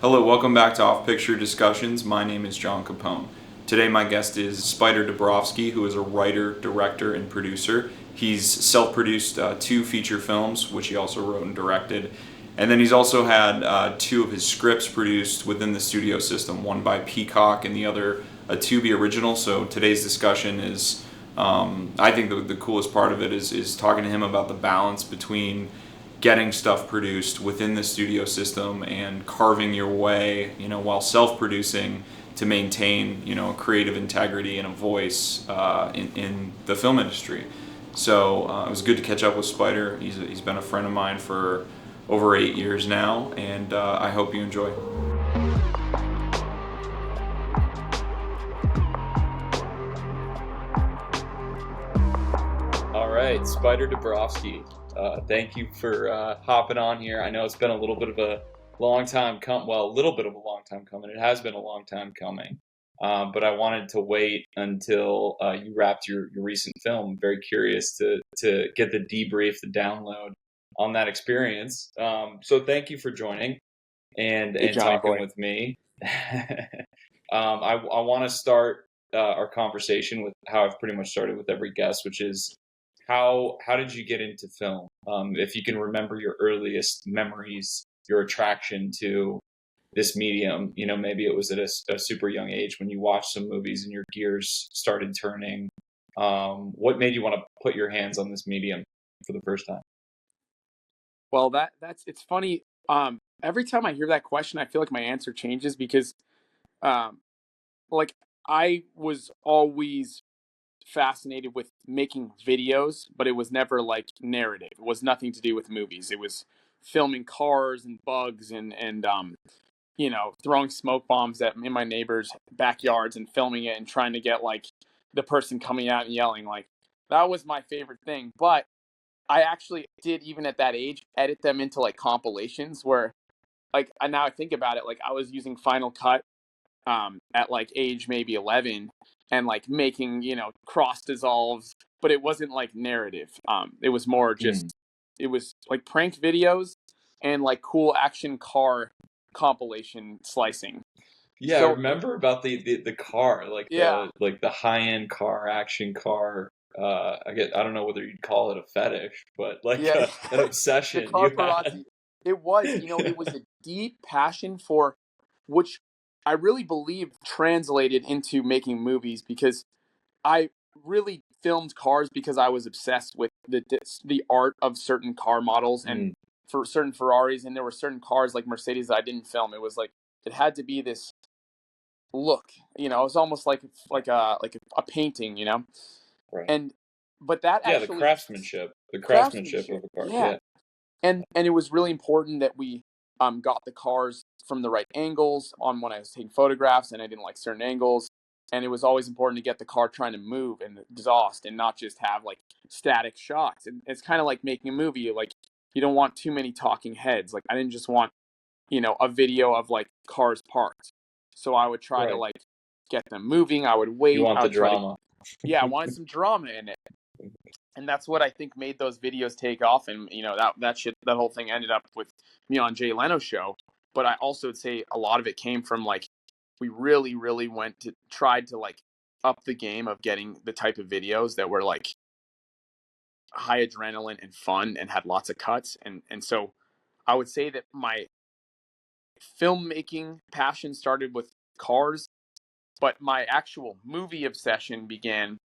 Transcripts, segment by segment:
Hello, welcome back to Off Picture Discussions. My name is John Capone. Today, my guest is Spyder Dobrofsky, who is a writer, director, and producer. He's self-produced two feature films, which he also wrote and directed. And then he's also had two of his scripts produced within the studio system, one by Peacock and the other a Tubi original. So today's discussion is, I think the coolest part of it is talking to him about the balance between getting stuff produced within the studio system and carving your way, while self-producing to maintain, a creative integrity and a voice in the film industry. So it was good to catch up with Spyder. He's been a friend of mine for over 8 years now, and I hope you enjoy. All right, Spyder Dobrofsky. Thank you for hopping on here. I know it's been a little bit of a long time coming. It has been a long time coming. But I wanted to wait until you wrapped your recent film. I'm very curious to get the debrief, the download on that experience. So thank you for joining and talking with me. I want to start our conversation with how I've pretty much started with every guest, which is how did you get into film? If you can remember your earliest memories, your attraction to this medium, maybe it was at a super young age when you watched some movies and your gears started turning. What made you want to put your hands on this medium for the first time? Well, it's funny. Every time I hear that question, I feel like my answer changes because, um, like I was always fascinated with making videos, but it was never like narrative. It was nothing to do with movies. It was filming cars and bugs and throwing smoke bombs in my neighbors' backyards and filming it and trying to get like the person coming out and yelling. Like that was my favorite thing. But I actually did, even at that age, edit them into like compilations where now I think about it, like I was using Final Cut at like age maybe 11 and like making, cross dissolves, but it wasn't like narrative. It was more just, Mm. it was like prank videos and like cool action car compilation slicing. Yeah, I So remember about the car, like yeah, the high-end car, action car. I don't know whether you'd call it a fetish, but like yeah, an the obsession car you had. paparazzi. It was a deep passion for which I really believe translated into making movies because I really filmed cars because I was obsessed with the art of certain car models and Mm. for certain Ferraris, and there were certain cars like Mercedes that I didn't film. It was like it had to be this look, it was almost like a painting, Right. and but that Yeah, the actually craftsmanship craftsmanship, of a car. yeah, Yeah. and it was really important that we got the cars from the right angles on when I was taking photographs, and I didn't like certain angles. And it was always important to get the car trying to move and exhaust and not just have like static shots. And it's kind of like making a movie. Like you don't want too many talking heads. Like I didn't just want, a video of like cars parked. So I would try to Right. like get them moving. I would You wait. want I the would try to, drama. yeah, I wanted some drama in it. And that's what I think made those videos take off. And that whole thing ended up with me on Jay Leno's show. But I also would say a lot of it came from like we really, really tried to like up the game of getting the type of videos that were like high adrenaline and fun and had lots of cuts. And so I would say that my filmmaking passion started with cars, but my actual movie obsession began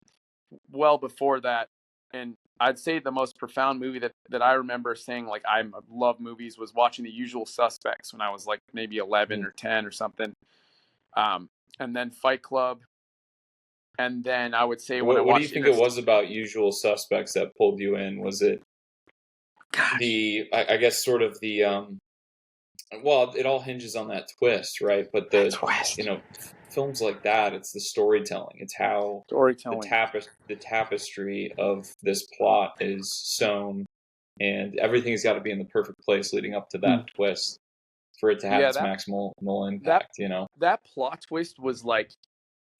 well before that. And I'd say the most profound movie that I remember saying like I love movies was watching The Usual Suspects when I was like maybe 11 Mm. or 10 or something. And then Fight Club. And then I would say when I What do you watched think it Interstellar. was about Usual Suspects that pulled you in? Was it Gosh, I guess sort of well, it all hinges on that twist, right? But that's West. films like that, it's the storytelling. It's how Storytelling. the tapestry of this plot is sewn, and everything's got to be in the perfect place leading up to that Mm. twist for it to have Yeah, its maximal that impact. that plot twist was like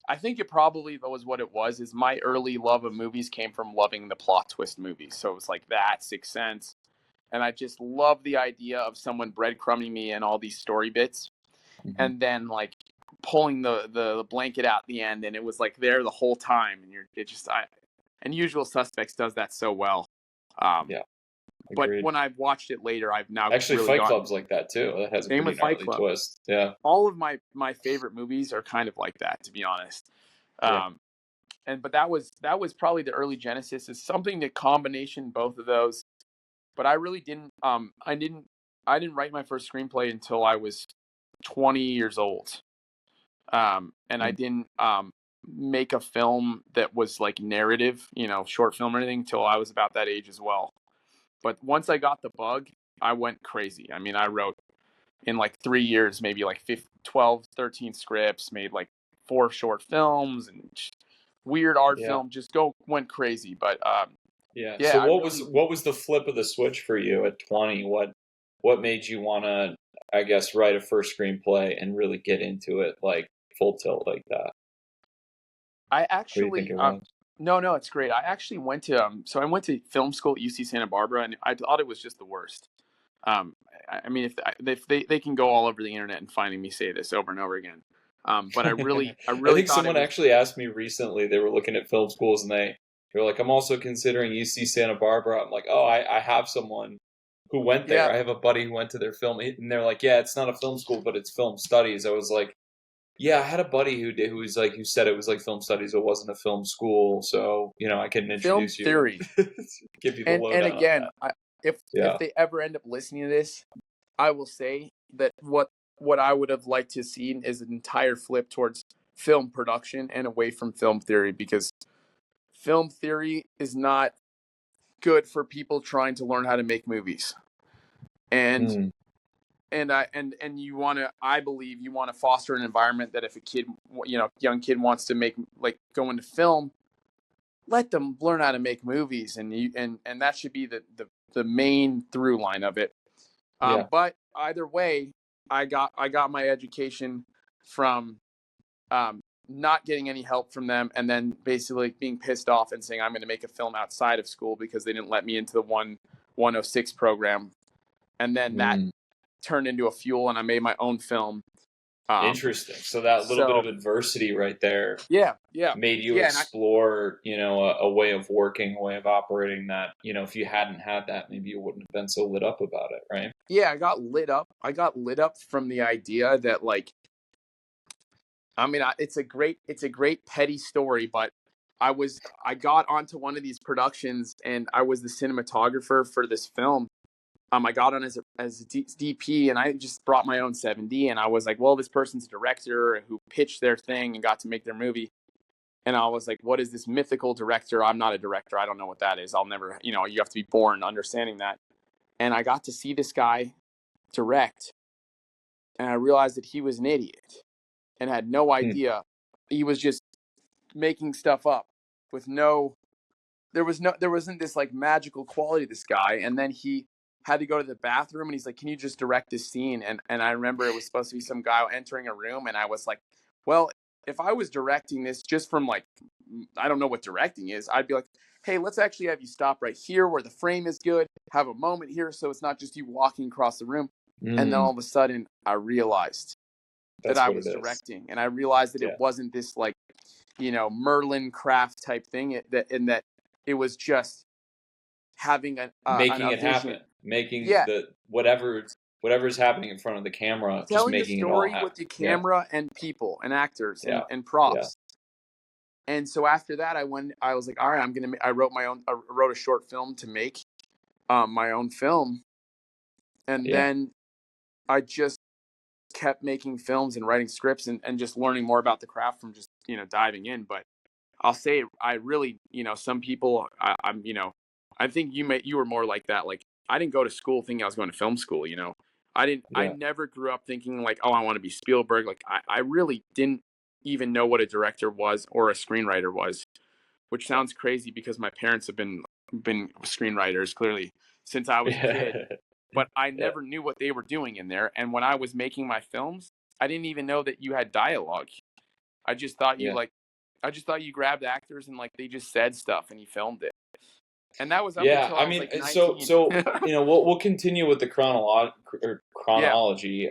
I think it probably was what it was. Is my early love of movies came from loving the plot twist movies. So it was like that Sixth Sense, and I just love the idea of someone breadcrumbing me and all these story bits. Hmm. and then like pulling the blanket out at the end, and it was like there the whole time, and and Usual Suspects does that so well. Um, Yeah, but agreed. when I've watched it later, I've now Actually, really Fight gotten Club's like that too. That has a same pretty with Fight gnarly Club. twist. Yeah. All of my favorite movies are kind of like that, to be honest. Yeah. Um, but that was probably the early genesis. Is something that combination both of those. But I really didn't. I didn't write my first screenplay until I was 20 years old. And I Mm. didn't make a film that was like narrative, short film or anything, until I was about that age as well. But once I got the bug, I went crazy. I mean, I wrote in like 3 years, maybe like 12, 13 scripts, made like 4 short films and weird art Yeah. film, went crazy. But Yeah. yeah, So I really, what was the flip of the switch for you at 20? What made you want to, I guess, write a first screenplay and really get into it like full tilt like that? I What do you think actually, it was? no, it's great. I actually went to, so I went to film school at UC Santa Barbara, and I thought it was just the worst. I mean, if they can go all over the internet and finding me say this over and over again. But I I really think thought it someone was, actually asked me recently. They were looking at film schools and they were like, "I'm also considering UC Santa Barbara." I'm like, "Oh, I have someone who went there. yeah, I have a buddy who went to their film." And they're like, "Yeah, it's not a film school, but it's film studies." I was like, "Yeah, I had a buddy who said it was like film studies. It wasn't a film school, so I can film introduce you theory. and give you the And lowdown on again, that." if Yeah. they ever end up listening to this, I will say that what I would have liked to have seen is an entire flip towards film production and away from film theory, because film theory is not good for people trying to learn how to make movies. And Mm, and you want to, I believe you want to foster an environment that if a kid, young kid wants to make, like, go into film, let them learn how to make movies, and that should be the main through line of it. yeah. But either way, I got my education from um, not getting any help from them, and then basically being pissed off and saying I'm going to make a film outside of school because they didn't let me into the 106 program, and then that Mm. turned into a fuel, and I made my own film. Um, Interesting. So that little bit so of adversity right there yeah, yeah, made you yeah, and I explore, a way of working, a way of operating that, if you hadn't had that, maybe you wouldn't have been so lit up about it, right? yeah, I got lit up. I got lit up from the idea that, like, I mean, it's a great petty story, but I got onto one of these productions, and I was the cinematographer for this film. I got on as a DP, and I just brought my own 7D, and I was like, well, this person's a director who pitched their thing and got to make their movie. And I was like, what is this mythical director? I'm not a director. I don't know what that is. I'll never, you have to be born understanding that. And I got to see this guy direct, and I realized that he was an idiot and had no Hmm. idea. He was just making stuff up with there wasn't this like magical quality to this guy. And then he had to go to the bathroom, and he's like, can you just direct this scene? And I remember it was supposed to be some guy entering a room, and I was like, well, if I was directing this just from, like, I don't know what directing is, I'd be like, hey, let's actually have you stop right here where the frame is good, have a moment here so it's not just you walking across the room. And then Mm, all of a sudden I realized that that's I what it was is. directing, and I realized that Yeah. it wasn't this, like, Merlin craft type thing. That it was just having Making a it vision. happen. Making Yeah, the whatever's happening in front of the camera, just telling a making it all story with happen. the Yeah. camera and people and actors Yeah. and Yeah. props. And so after that, I was like, all right, I wrote a short film to make my own film, and Yeah. then I just kept making films and writing scripts, and just learning more about the craft from just diving in. But I'll say I really, some people, I think you were more like that. Like, I didn't go to school thinking I was going to film school. I Yeah. never grew up thinking like, oh, I want to be Spielberg. Like, I really didn't even know what a director was or a screenwriter was, which sounds crazy because my parents have been screenwriters clearly since I was a kid. Yeah. But I Yeah. never knew what they were doing in there. And when I was making my films, I didn't even know that you had dialogue. I just thought you Yeah. like I just thought you grabbed actors and, like, they just said stuff and you filmed it. And that was up Yeah, until I I was mean, like so 19. we'll continue with the Yeah. chronology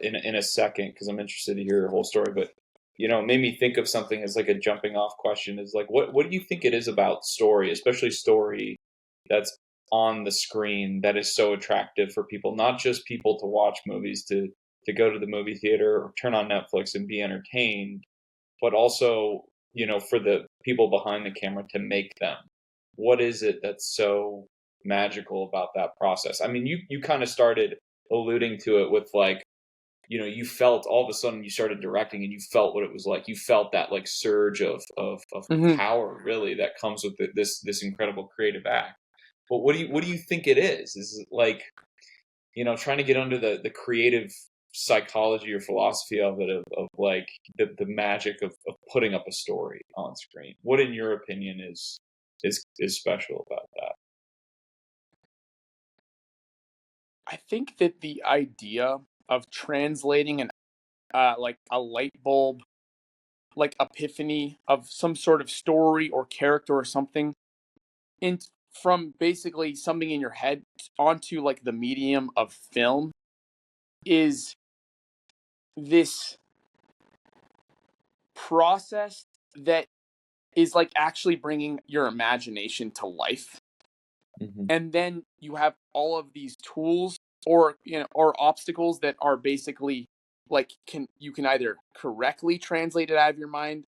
in a second because I'm interested to hear your whole story. But it made me think of something as like a jumping off question is like, what do you think it is about story, especially story that's on the screen that is so attractive for people, not just people to watch movies, to go to the movie theater or turn on Netflix and be entertained, but also, for the people behind the camera to make them. What is it that's so magical about that process? I mean, you kind of started alluding to it with like, you felt all of a sudden you started directing and you felt what it was like. You felt that like surge of Hmm. power really that comes with this incredible creative act. But what do you think it is? Is it like, trying to get under the creative psychology or philosophy of it, of like the magic of putting up a story on screen? What, in your opinion, is special about that? I think that the idea of translating an like a light bulb, like epiphany of some sort of story or character or something, in from basically something in your head onto like the medium of film is this process that is like actually bringing your imagination to life. Hmm. And then you have all of these tools or or obstacles that are basically like you can either correctly translate it out of your mind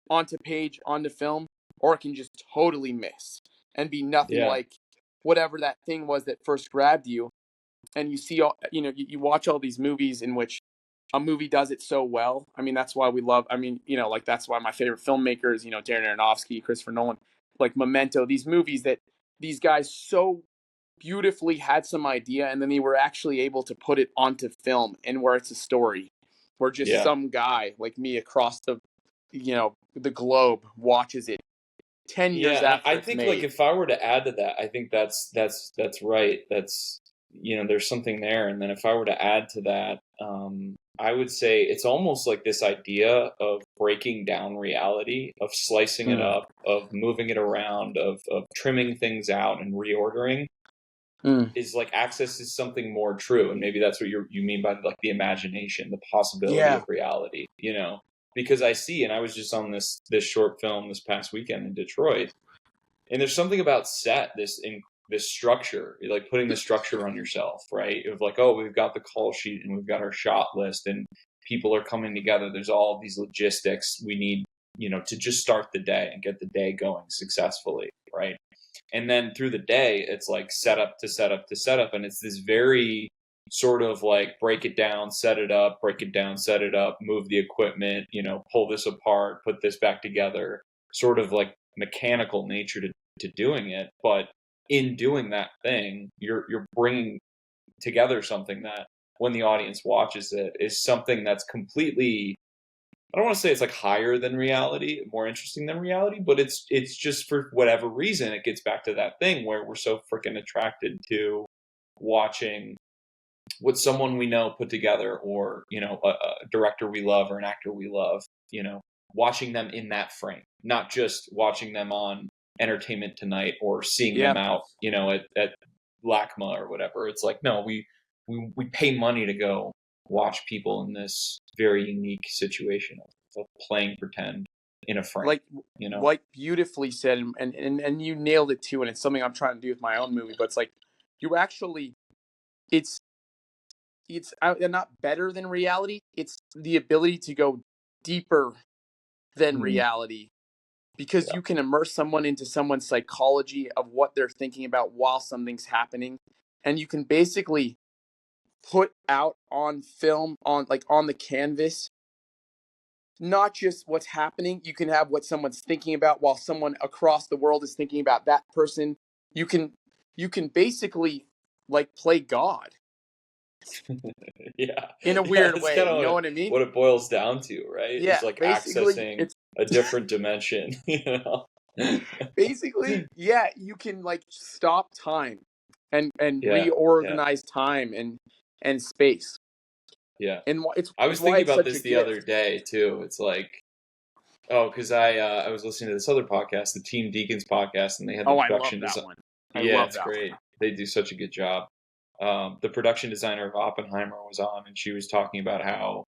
onto page onto film, or it can just totally miss and be nothing Yeah, like whatever that thing was that first grabbed you. And you see all, you watch all these movies in which a movie does it so well. I mean, that's why we love, I mean, like that's why my favorite filmmakers, Darren Aronofsky, Christopher Nolan, like Memento, these movies that these guys so beautifully had some idea and then they were actually able to put it onto film, and where it's a story where just yeah. some guy like me across the globe watches it 10 Yeah, years and I after it's think like made. if I were to add to that, I think that's right. That's there's something there. And then if I were to add to that, I would say it's almost like this idea of breaking down reality, of slicing it Mm. up, of moving it around, of trimming things out and reordering Mm. is like access to something more true. And maybe that's what you mean by like the imagination, the possibility Yeah. of reality, because I see, and I was just on this short film this past weekend in Detroit, and there's something about set this structure, like putting the structure on yourself, right? Of like, oh, we've got the call sheet and we've got our shot list and people are coming together. There's all these logistics we need, to just start the day and get the day going successfully, right? And then through the day, it's like setup to setup to setup, and it's this very sort of like break it down, set it up, break it down, set it up, move the equipment, pull this apart, put this back together, sort of like mechanical nature to doing it. But in doing that thing, you're bringing together something that when the audience watches it is something that's completely, I don't want to say it's like higher than reality, more interesting than reality, but it's just for whatever reason it gets back to that thing where we're so freaking attracted to watching what someone we know put together, or a director we love or an actor we love, watching them in that frame, not just watching them on Entertainment Tonight or seeing Yeah. them out, at LACMA or whatever. It's like, no, we pay money to go watch people in this very unique situation of playing pretend in a frame, like you know? like beautifully said, and you nailed it too, and it's something I'm trying to do with my own movie, but it's like you actually it's not better than reality, it's the ability to go deeper than Mm, reality, because yeah. you can immerse someone into someone's psychology of what they're thinking about while something's happening, and you can basically put out on film, on the canvas, not just what's happening. You can have what someone's thinking about while someone across the world is thinking about that person. You can basically like play God Yeah, in a yeah, weird that's way. kind You know of what I mean? what it boils down to, right? Is Yeah, like basically accessing it's a different dimension, basically, yeah, you can like stop time and Yeah, yeah, reorganize time and space. yeah. And I it's was why thinking it's about such a this the other gift. day too. It's like, oh, because I was listening to this other podcast, the Team Deacons podcast, and they had the Oh, I love production that design. one. I Yeah, love it's that one. great. They do such a good job. The production designer of Oppenheimer was on, and she was talking about how,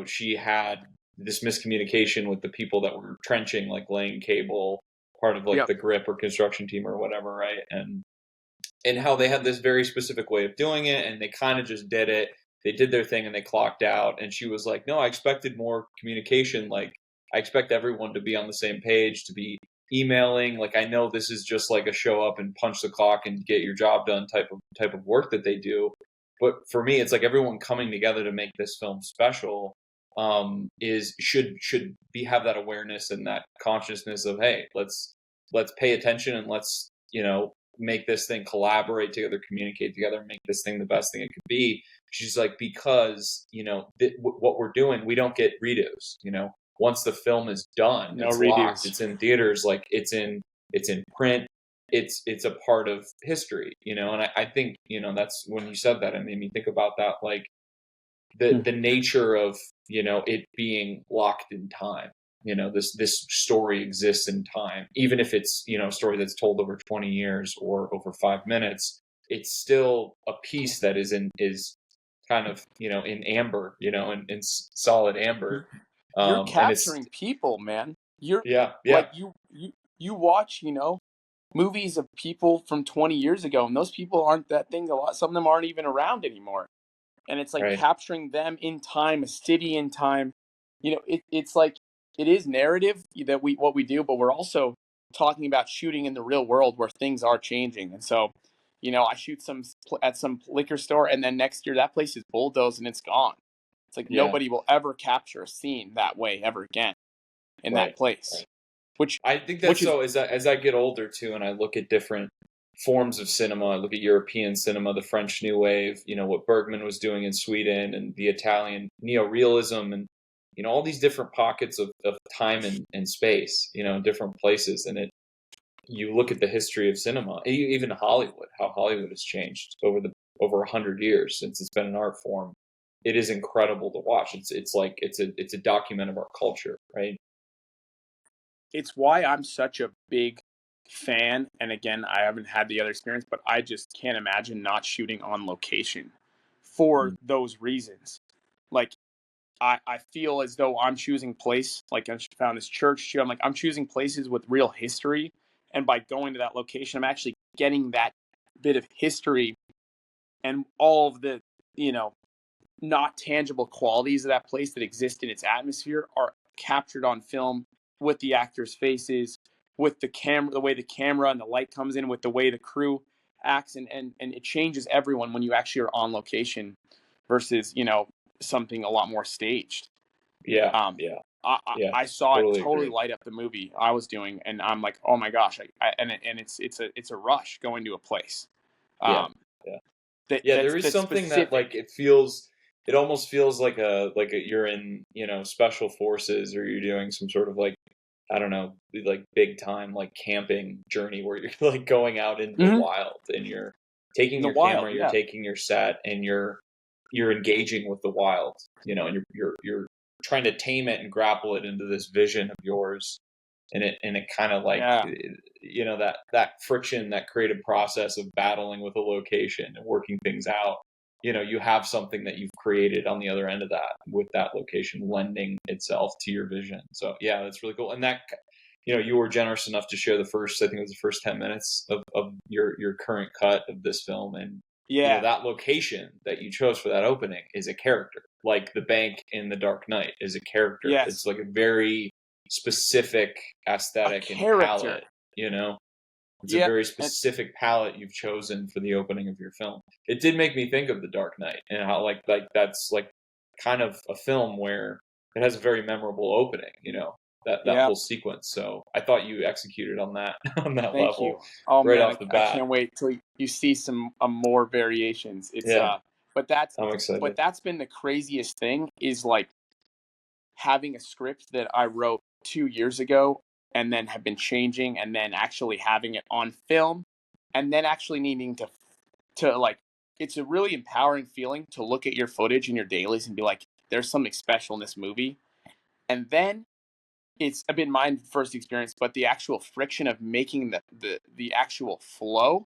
she had this miscommunication with the people that were trenching, like laying cable, part of like Yep. the grip or construction team or whatever, right? And how they had this very specific way of doing it, and they kind of just did it. They did their thing and they clocked out. And she was like, "No, I expected more communication. Like, I expect everyone to be on the same page, to be emailing. Like, I know this is just like a show up and punch the clock and get your job done type of work that they do. But for me, it's like everyone coming together to make this film special is should be have that awareness and that consciousness of, hey, let's pay attention and let's make this thing collaborate together, communicate together, make this thing the best thing it could be." She's like, because what we're doing, we don't get redos. Once the film is done, No it's locked, redos. it's in theaters, like it's in print, it's a part of history. And I think that's when you said that, it made me think about that, like the nature of it being locked in time. This story exists in time, even if it's a story that's told over 20 years or over 5 minutes. It's still a piece that is kind of in amber, in solid amber. You're And it's capturing people, man. You're yeah, yeah, like you watch, movies of people from 20 years ago, and those people aren't that thing. A lot, some of them aren't even around anymore. And it's like right, capturing them in time, a city in time. It's like it is narrative that what we do, but we're also talking about shooting in the real world where things are changing. And so, I shoot at some liquor store, and then next year that place is bulldozed and it's gone. It's like yeah, nobody will ever capture a scene that way ever again in that right, place, right. which I think that's which is so. As I get older too, and I look at different forms of cinema, I look at European cinema, the French New Wave, what Bergman was doing in Sweden, and the Italian neorealism, and all these different pockets of time and space, in different places. And you look at the history of cinema, even Hollywood, how Hollywood has changed over 100 years since it's been an art form. It is incredible to watch. It's like it's a document of our culture, right? it's why I'm such a big fan. And again, I haven't had the other experience, but I just can't imagine not shooting on location for Mm. those reasons. Like I feel as though I'm choosing place. Like I found this church too. I'm like I'm choosing places with real history, and by going to that location, I'm actually getting that bit of history and all of the you know not tangible qualities of that place that exist in its atmosphere are captured on film with the actors' faces, with the camera, the way the camera and the light comes in, with the way the crew acts, and it changes everyone when you actually are on location versus something a lot more staged. Yeah, Um, yeah, yeah. I saw it Totally totally agree. light up the movie I was doing, and I'm like, oh my gosh, and it's a rush going to a place. Yeah, Um, yeah. Yeah, that's there is that's something that, like, specific. it almost feels like you're in, special forces, or you're doing some sort of, like, I don't know, like big time, like, camping journey where you're like going out into the Mm-hmm. wild, and you're taking In the your wild, camera, you're yeah. taking your set, and you're engaging with the wild, and you're trying to tame it and grapple it into this vision of yours. And it kind of like, Yeah. that friction, that creative process of battling with a location and working things out. You have something that you've created on the other end of that, with that location lending itself to your vision. So yeah, that's really cool. And that, you were generous enough to share I think it was the first 10 minutes of your current cut of this film. And Yeah. that location that you chose for that opening is a character, like the bank in The Dark Knight is a character. It's Yes. like a very specific A aesthetic and character. palette. you know it's a Yep. very And specific palette you've chosen for the opening of your film. It did make me think of The Dark Knight, and how, like that's like kind of a film where it has a very memorable opening, that yep. whole sequence. So I thought you executed on that on that Thank level you. Oh right man, off the I bat. can't wait till you see some more variations. It's Yeah, but that's I'm excited. been the craziest thing is like having a script that I wrote 2 years ago and then have been changing and then actually having it on film and then actually needing to like it's a really empowering feeling to look at your footage and your dailies and be like, there's something special in this movie. And then it's been my first experience, but the actual friction of making the actual flow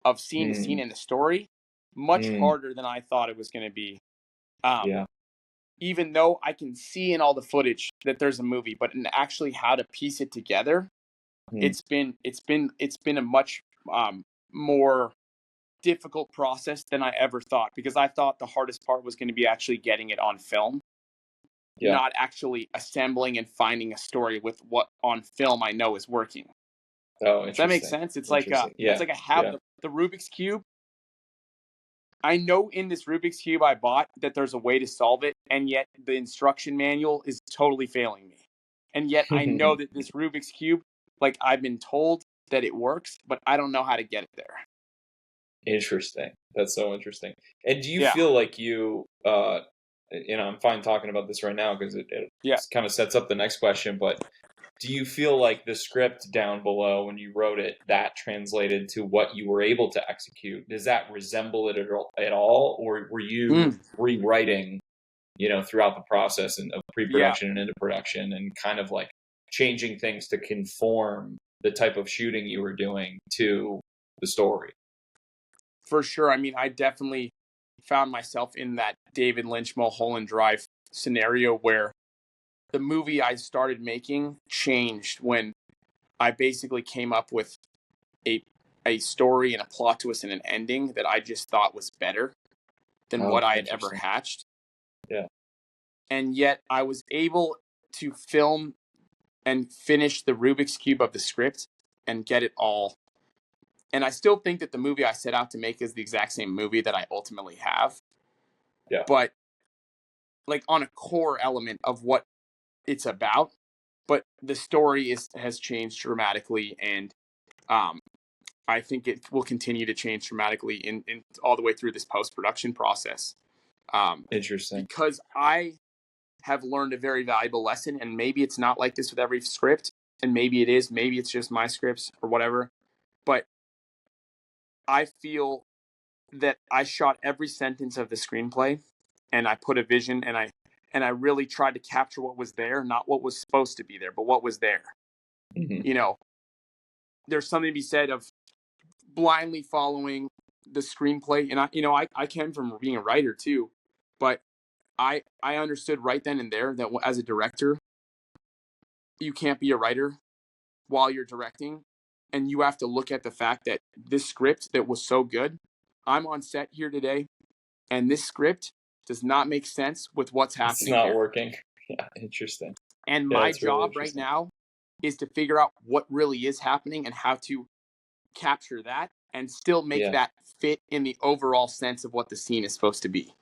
of scene to scene Mm, in the story, much mm, harder than I thought it was going to be. Um, yeah. Even though I can see in all the footage that there's a movie, but in actually how to piece it together, Mm, it's been a much more difficult process than I ever thought, because I thought the hardest part was going to be actually getting it on film, yeah. not actually assembling and finding a story with what on film I know is working. Oh, Does that make interesting. sense? Interesting. It's Yeah. like I have Yeah. the Rubik's cube. I know in this Rubik's cube I bought that there's a way to solve it, and yet the instruction manual is totally failing me. And yet I know that this Rubik's cube, like I've been told that it works, but I don't know how to get it there. Interesting. That's so interesting. And do you Yeah, feel like I'm fine talking about this right now because it yeah. kind of sets up the next question, but do you feel like the script down below when you wrote it, that translated to what you were able to execute? Does that resemble it at all? Or were you Mm, rewriting, throughout the process of yeah, pre-production and into production and kind of like changing things to conform the type of shooting you were doing to the story? for sure. I mean, I definitely found myself in that David Lynch Mulholland Drive scenario where the movie I started making changed when I basically came up with a a story and a plot twist and an ending that I just thought was better than what Oh, I had ever interesting. hatched. Yeah. And yet I was able to film and finish the Rubik's Cube of the script and get it all. And I still think that the movie I set out to make is the exact same movie that I ultimately have. Yeah. But like on a core element of what it's about, but the story has changed dramatically, and um, I think it will continue to change dramatically in all the way through this post production process. Interesting. Because I have learned a very valuable lesson, and maybe it's not like this with every script, and maybe it is, maybe it's just my scripts or whatever. But I feel that I shot every sentence of the screenplay, and I put a vision, and I really tried to capture what was there, not what was supposed to be there, but what was there. Hmm. You know, there's something to be said of blindly following the screenplay, and I came from being a writer too, but I understood right then and there that as a director, you can't be a writer while you're directing, and you have to look at the fact that this script that was so good, I'm on set here today, and this script does not make sense with what's It's happening not here. working. Yeah. Interesting. And Yeah. my It's really job right interesting. now is to figure out what really is happening and how to capture that and still make Yeah. that fit in the overall sense of what the scene is supposed to be.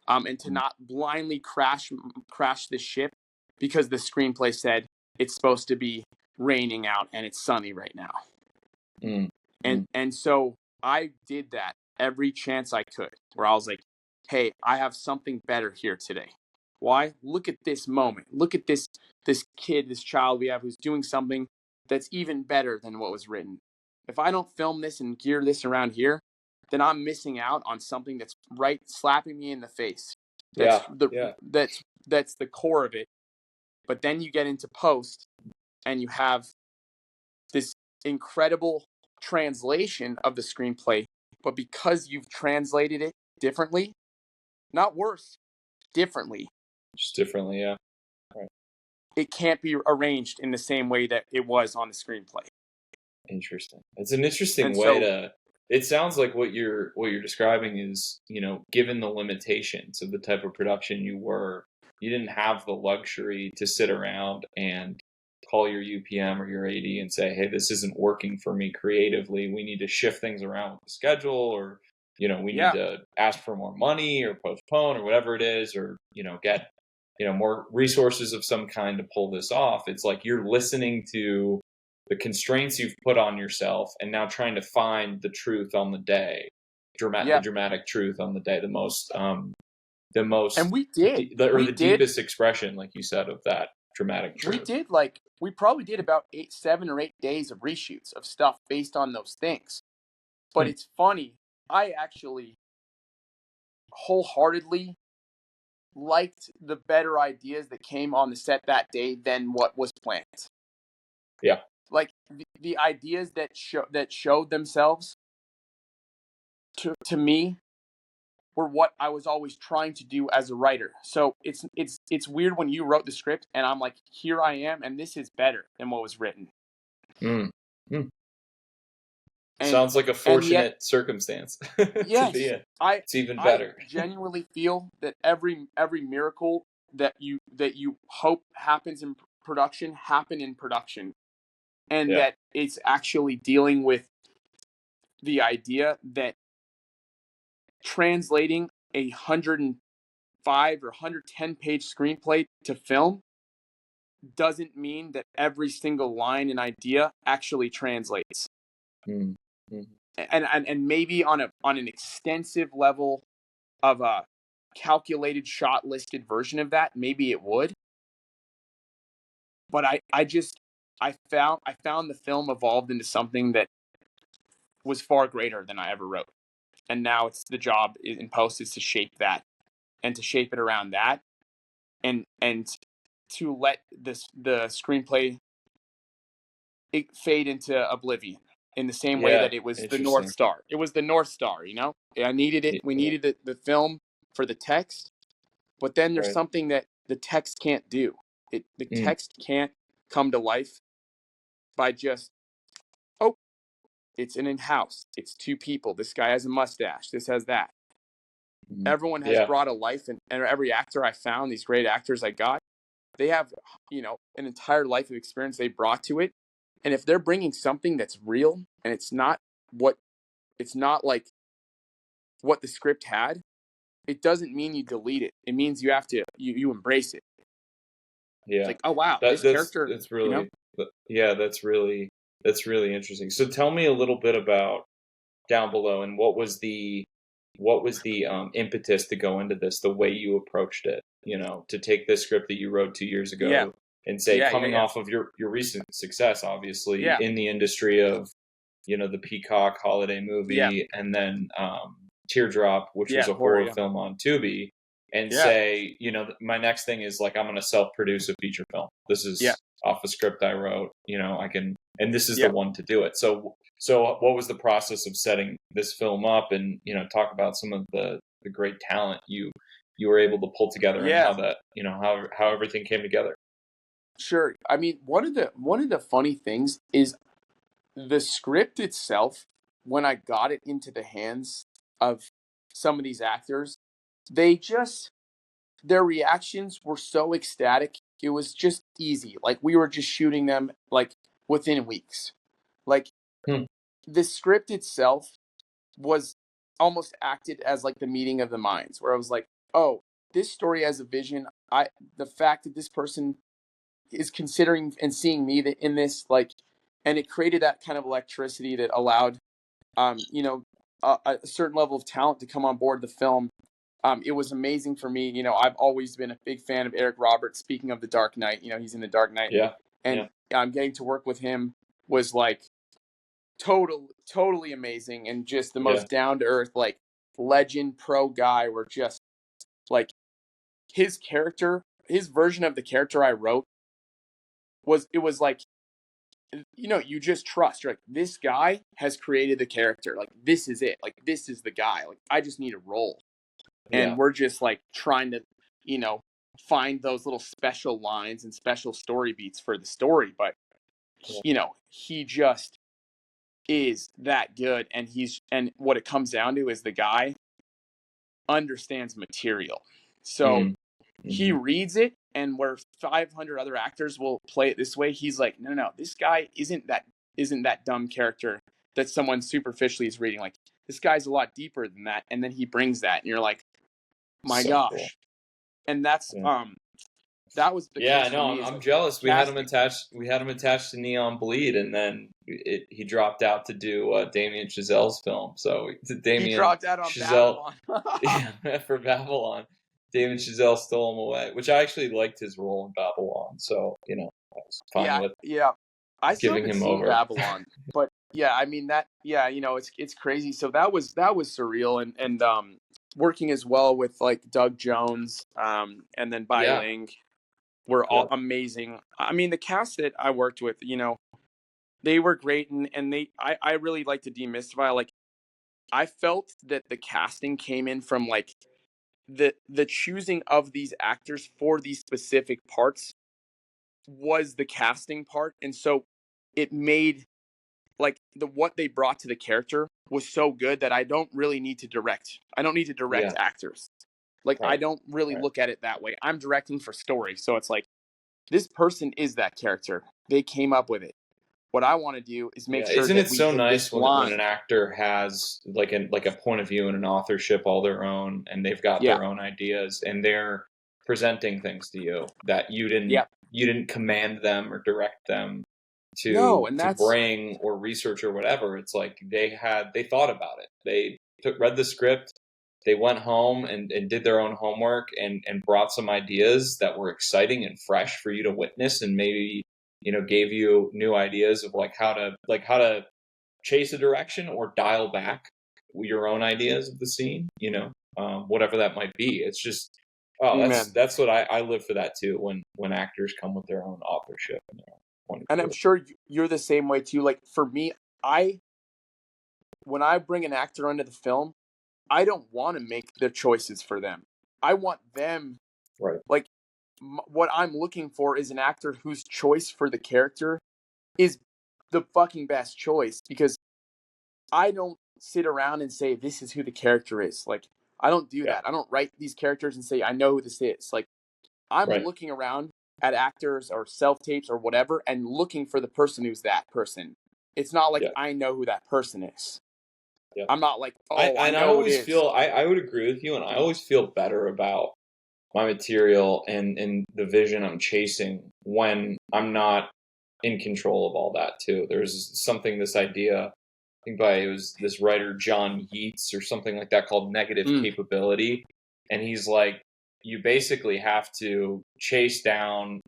And to Mm, not blindly crash the ship because the screenplay said it's supposed to be raining out and it's sunny right now. mm, mm. And so I did that every chance I could, where I was like, hey, I have something better here today. Why? Look at this moment. Look at this kid, this child we have who's doing something that's even better than what was written. If I don't film this and gear this around here, then I'm missing out on something that's right slapping me in the face. That's Yeah. the Yeah. that's the core of it. But then you get into post and you have this incredible translation of the screenplay, but because you've translated it differently, not worse, differently, Just differently. Yeah. Right. it can't be arranged in the same way that it was on the screenplay. Interesting. It's an And interesting way so, to. It sounds like what you're describing is, given the limitations of the type of production you didn't have the luxury to sit around and call your UPM or your AD and say, "Hey, this isn't working for me creatively. We need to shift things around with the schedule, or we need yeah, to ask for more money or postpone or whatever it is, or get more resources of some kind to pull this off." It's like you're listening to the constraints you've put on yourself and now trying to find the truth on the day, the yeah. dramatic truth on the day, the And most or we the did, deepest expression, like you said, of that dramatic we truth. did like, we probably did about 7 or 8 days of reshoots of stuff based on those things. But Hmm. it's funny, I actually wholeheartedly liked the better ideas that came on the set that day than what was planned. Yeah. Like the ideas that showed themselves to me were what I was always trying to do as a writer. So it's weird when you wrote the script and I'm like, here I am, and this is better than what was written. Mm. Mm. And sounds like a yet, fortunate circumstance to yes, be in. I It's even better. genuinely feel that every miracle that you hope happens in production happen in production, and Yeah. that it's actually dealing with the idea that translating 105 or 110 page screenplay to film doesn't mean that every single line and idea actually translates. Mm. Mm. And maybe on an extensive level of a calculated shot listed version of that, maybe it would. But I found the film evolved into something that was far greater than I ever wrote. And now it's the job in post is to shape that and to shape it around that, and to let the screenplay fade into oblivion in the same way Yeah. that it was the North Interesting. Star. It was the North Star, I needed it. We Yeah. needed the film for the text, but then there's Right. something that the text can't do. The Mm. text can't come to life by just, oh, it's an in-house. It's two people. This guy has a mustache. This has that. Mm. Everyone has Yeah. brought a life, and every actor I found, these great actors I got, they have, an entire life of experience they brought to it. And if they're bringing something that's real and it's not like what the script had, it doesn't mean you delete it. It means you have to, you embrace it. It's Yeah. like, oh wow, this That's character, really yeah, that's really interesting. So tell me a little bit about Down Below, and what was the impetus to go into this, the way you approached it, to take this script that you wrote 2 years yeah, ago and say, coming yeah, off of your recent success, obviously, yeah, in the industry of, the Peacock holiday yeah, movie, and then Teardrop, which was yeah, a horror, horror yeah, film on Tubi, and yeah, say, my next thing is like, I'm going to self-produce a feature film. This yeah, is off a script I wrote, I can, and this is the yeah, one to do it. So what was the process of setting this film up, and, talk about some of the great talent you were able to pull together, and yeah. how that, how everything came together. Sure. I mean, one of the funny things is the script itself. When I got it into the hands of some of these actors, their reactions were so ecstatic. It was just easy. Like we were just shooting them like within weeks. Like Hmm. the script itself was almost acted as like the meeting of the minds, where I was like, oh, this story has a vision. The fact that this person is considering and seeing me in this, like, and it created that kind of electricity that allowed, a certain level of talent to come on board the film. It was amazing for me. I've always been a big fan of Eric Roberts. Speaking of The Dark Knight, he's in The Dark Knight, Yeah. and getting to work with him was like totally amazing, and just the Yeah. most down to earth, like legend pro guy. Where just like his character, his version of the character I wrote was like, you just trust. You're like, this guy has created the character. Like, this is it. Like, this is the guy. Like, I just need a role. Yeah. And we're just like trying to, find those little special lines and special story beats for the story. But, he just is that good. And what it comes down to is the guy understands material. So he Mm-hmm. reads it, and where 500 other actors will play it this way, he's like, no, this guy isn't that dumb character that someone superficially is reading. Like, this guy's a lot deeper than that. And then he brings that, and you're like, my So cool. gosh. And that's Yeah. that was the Yeah, case I for know. me. Is I'm like jealous. We had him casting. attached. We had him attached to Neon Bleed, and then he dropped out to do Damien Chazelle's film. So He Damien dropped out on Chazelle, Babylon. yeah, for Babylon, Damien Chazelle stole him away, which I actually liked his role in Babylon. So I was fine with Yeah. I still giving haven't him seen over. Babylon, but yeah, I mean that. Yeah, it's crazy. So that was surreal, and working as well with like Doug Jones, and then Bai Yeah. Ling were all Yep. amazing. I mean, the cast that I worked with, they were great, and I really like to demystify. Like, I felt that the casting came in from like the choosing of these actors for these specific parts was the casting part, and so it made like what they brought to the character was so good that I don't really need to direct. I don't need to direct Yeah. actors. Like, I Right. don't really Right. look at it that way. I'm directing for story. So it's like, this person is that character. They came up with it. What I want to do is make Yeah, sure isn't that it we so hit nice this when an line. actor has like a point of view and an authorship all their own, and they've got Yeah. their own ideas, and they're presenting things to you that Yeah. you didn't command them or direct them No, and to that's, bring or research or whatever. It's like they thought about it. They read the script, they went home and did their own homework and brought some ideas that were exciting and fresh for you to witness, and maybe gave you new ideas of how to chase a direction or dial back your own ideas of the scene, whatever that might be. It's just, oh, man. that's what I live for that too, when actors come with their own authorship and their own point of And I'm view. sure you're the same way too. Like, for me, I when I bring an actor onto the film, I don't want to make their choices for them. I want them, Right. like, what I'm looking for is an actor whose choice for the character is the fucking best choice, because I don't sit around and say this is who the character is. Like, I don't do Yeah. that. I don't write these characters and say I know who this is. Like, I'm Right. looking around at actors or self tapes or whatever and looking for the person who's that person. It's not like Yeah. I know who that person is. Yeah. I'm not like, oh, I I know who it always is. feel I would agree with you, and I always feel better about my material and the vision I'm chasing when I'm not in control of all that too. There's something, this idea, I think by it was this writer John Yeats or something like that, called negative Mm, capability, and he's like, you basically have to chase down,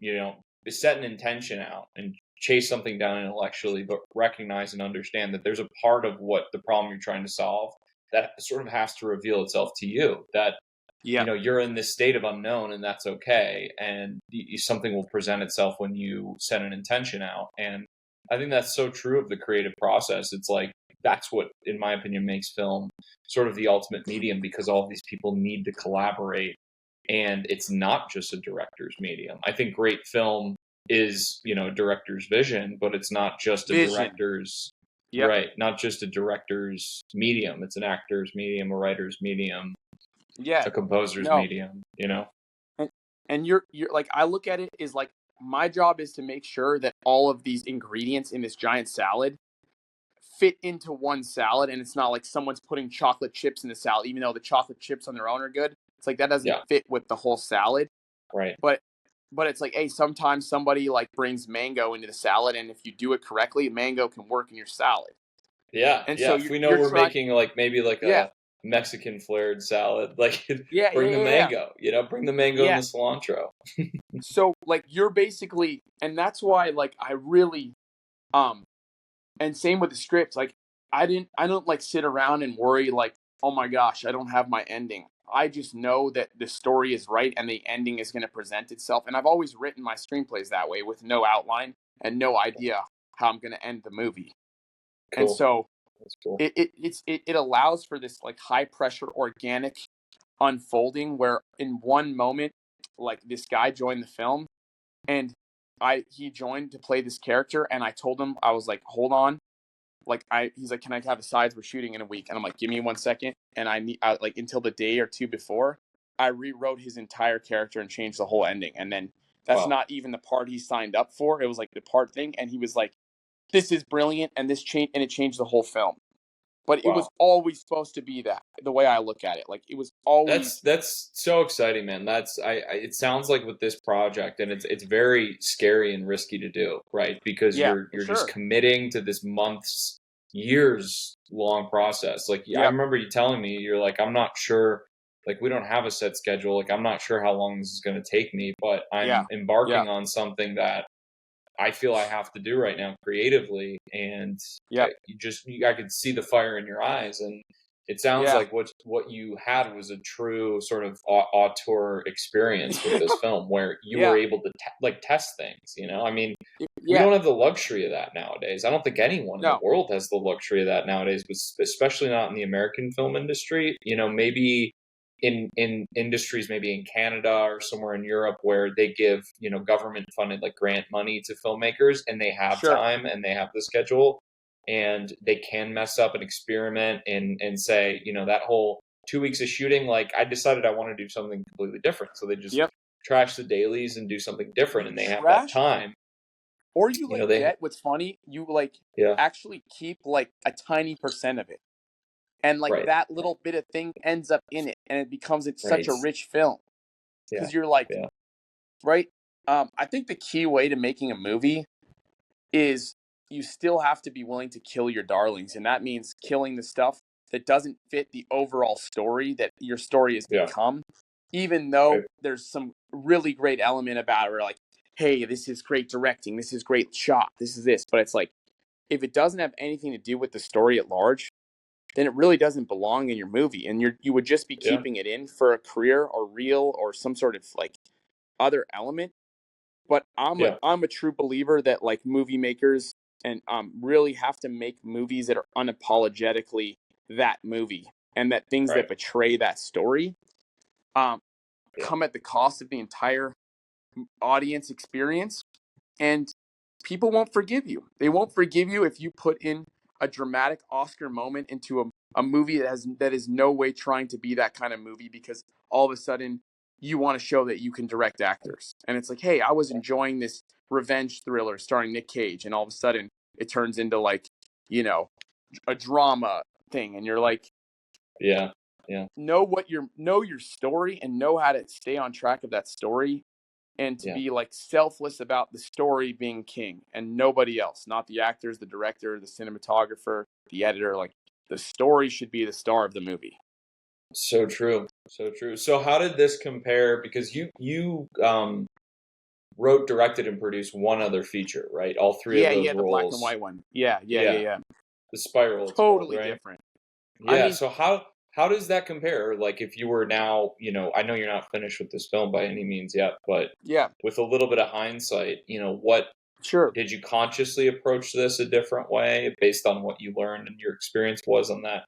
set an intention out and chase something down intellectually, but recognize and understand that there's a part of what the problem you're trying to solve that sort of has to reveal itself to you. That yeah. you're in this state of unknown, and that's okay, and something will present itself when you set an intention out. And I think that's so true of the creative process. It's like, that's what, in my opinion, makes film sort of the ultimate medium, because all of these people need to collaborate, and it's not just a director's medium. I think great film is, a director's vision, but it's not just a Vision. director's, Yep. right, not just a director's medium. It's an actor's medium, a writer's medium, Yeah. a composer's No. medium. And you're like, I look at it as like, my job is to make sure that all of these ingredients in this giant salad fit into one salad, and it's not like someone's putting chocolate chips in the salad, even though the chocolate chips on their own are good. It's like that doesn't Yeah, fit with the whole salad. right. But it's like, hey, sometimes somebody like brings mango into the salad, and if you do it correctly, mango can work in your salad. Yeah, And so yeah. If we know you're we're trying, making like maybe like yeah, a Mexican flared salad, like yeah, yeah, bring the yeah, yeah, mango, bring the mango and yeah. the cilantro. So like, you're basically, and that's why like I really, um, and same with the script. Like, I don't like sit around and worry like, oh my gosh, I don't have my ending. I just know that the story is right and the ending is going to present itself. And I've always written my screenplays that way, with no outline and no idea how I'm going to end the movie. And Cool. so That's cool. it allows for this like high pressure organic unfolding, where in one moment, like, this guy joined the film, and he joined to play this character, and I told him, I was like, hold on, like, he's like, can I have the sides? We're shooting in a week. And I'm like, give me 1 second. And like, until the day or two before, I rewrote his entire character and changed the whole ending. And then that's Wow. not even the part he signed up for. It was like the part thing. And he was like, this is brilliant. And it changed the whole film. But it was Wow. always supposed to be that, the way I look at it. Like, it was always, That's so exciting, man. It sounds like with this project, and it's very scary and risky to do, right? Because yeah, for you're just sure. committing to this months, years long process. Like, I Yep. remember you telling me, you're like, I'm not sure, like, we don't have a set schedule. Like, I'm not sure how long this is going to take me, but Yeah. I'm Yeah. embarking on something that I feel I have to do right now creatively. And Yep. I could see the fire in your eyes, and It sounds Yeah. like what you had was a true sort of auteur experience with this film, where you were Yeah. able to like test things. I mean, we Yeah. don't have the luxury of that nowadays. I don't think anyone in the No. world has the luxury of that nowadays, but especially not in the American film industry. Maybe in industries, maybe in Canada or somewhere in Europe, where they give government funded like grant money to filmmakers, and they have Sure. time and they have the schedule, and they can mess up and experiment and say, that whole 2 weeks of shooting, like I decided I want to do something completely different. So they just Yep. trash the dailies and do something different, You and they have that trash, time. or you like They, get what's funny. You like yeah, actually keep like a tiny percent of it, and like right, that little bit of thing ends up in it, and it becomes it's such right, a rich film yeah, because you're like, yeah, right. I think the key way to making a movie is you still have to be willing to kill your darlings, and that means killing the stuff that doesn't fit the overall story that your story has yeah, become, even though right, there's some really great element about it where like, hey, this is great directing, this is great shot, this is this, but it's like if it doesn't have anything to do with the story at large, then it really doesn't belong in your movie, and you would just be yeah, keeping it in for a career or reel or some sort of like other element. But yeah, I'm a true believer that like movie makers and really have to make movies that are unapologetically that movie, and that things right, that betray that story um yeah, come at the cost of the entire audience experience. And people won't forgive you. They won't forgive you if you put in a dramatic Oscar moment into a movie that is no way trying to be that kind of movie, because all of a sudden you want to show that you can direct actors. And it's like, hey, I was enjoying this revenge thriller starring Nick Cage, and all of a sudden it turns into like, you know, a drama thing, and you're like, yeah, yeah, know your story and know how to stay on track of that story, and to yeah. be like selfless about the story being king and nobody else, not the actors, the director, the cinematographer, the editor. Like the story should be the star of the movie. So true, so true. So how did this compare? Because you wrote, directed, and produced one other feature, right? All three of Yeah, those yeah, the black and roles. white one. Yeah, yeah, yeah, Yeah, yeah. the Spiral, it's called, Totally right? different. I Yeah. mean, So how does that compare? Like, if you were now, I know you're not finished with this film by any means yet, but yeah, with a little bit of hindsight, what sure. did you consciously approach this a different way based on what you learned and your experience was on that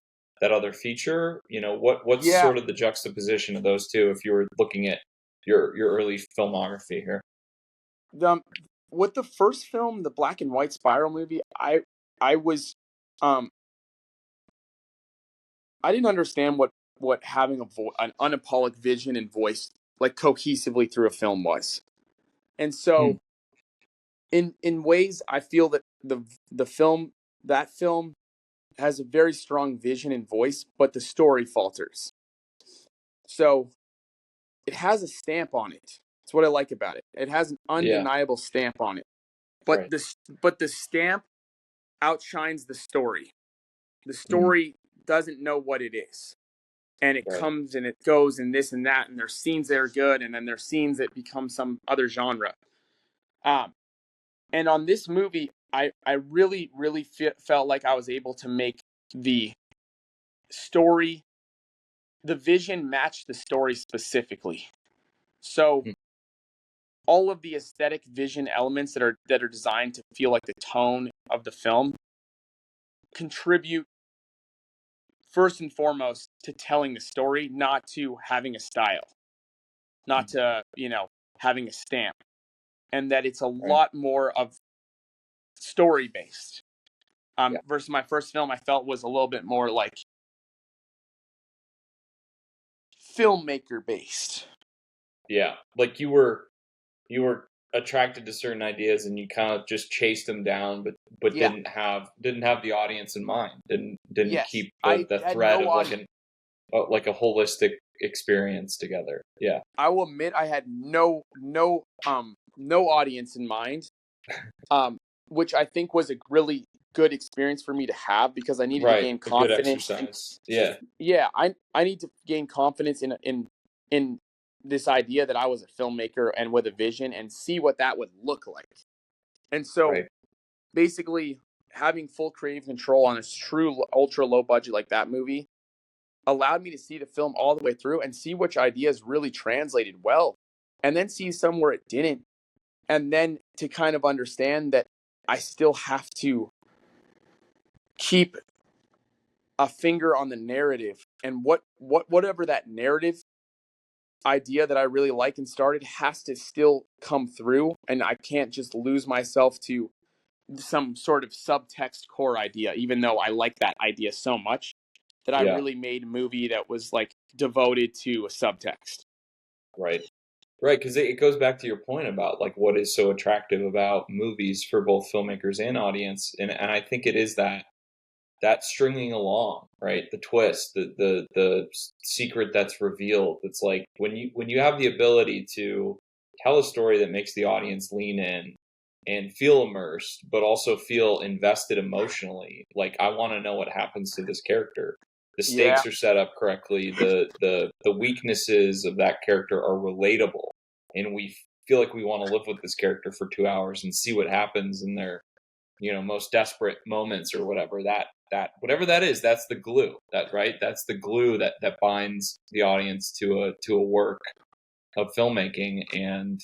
other feature? What's Yeah. sort of the juxtaposition of those two if you were looking at your early filmography here? The with the first film, the black and white Spiral movie, I was um I didn't understand what having an unapologetic vision and voice like cohesively through a film was. And Hmm. so in ways I feel that the film that film has a very strong vision and voice, but the story falters. So it has a stamp on it. That's what I like about it. It has an Yeah. undeniable stamp on it. But Right. the stamp outshines the story. The Hmm. story doesn't know what it is. And it Right. comes and it goes and this and that, and there's scenes that are good, and then there's scenes that become some other genre. Um, and on this movie, I really felt like I was able to make the story, the vision match the story specifically. So Hmm. all of the aesthetic vision elements that are designed to feel like the tone of the film contribute first and foremost to telling the story, not to having a style, not Hmm. to, having a stamp. And that it's a Right. lot more of story based. Yeah. Versus my first film, I felt was a little bit more like filmmaker based. Yeah. Like you were attracted to certain ideas and you kind of just chased them down, but Yeah. didn't have the audience in mind. Didn't Yes. keep the I the had thread no of audience. like a holistic experience together. Yeah. I will admit I had no audience in mind. Um, which I think was a really good experience for me to have, because I needed to Right. gain A good confidence. And exercise. Yeah. yeah, I need to gain confidence in this idea that I was a filmmaker and with a vision, and see what that would look like. And so Right. basically having full creative control on a true ultra low budget like that movie allowed me to see the film all the way through and see which ideas really translated well, and then see some where it didn't, and then to kind of understand that I still have to keep a finger on the narrative, and whatever that narrative idea that I really like and started has to still come through, and I can't just lose myself to some sort of subtext core idea, even though I like that idea so much that I Yeah. really made a movie that was like devoted to a subtext. Right. Right, because it goes back to your point about like what is so attractive about movies for both filmmakers and audience, and I think it is that stringing along, right? The twist, the secret that's revealed. It's like when you have the ability to tell a story that makes the audience lean in and feel immersed, but also feel invested emotionally. Like I want to know what happens to this character. The Yeah, stakes are set up correctly. The weaknesses of that character are relatable, and we feel like we want to live with this character for 2 hours and see what happens in their most desperate moments or whatever. That whatever that is, that's the glue. That's the glue that binds the audience to a work of filmmaking. And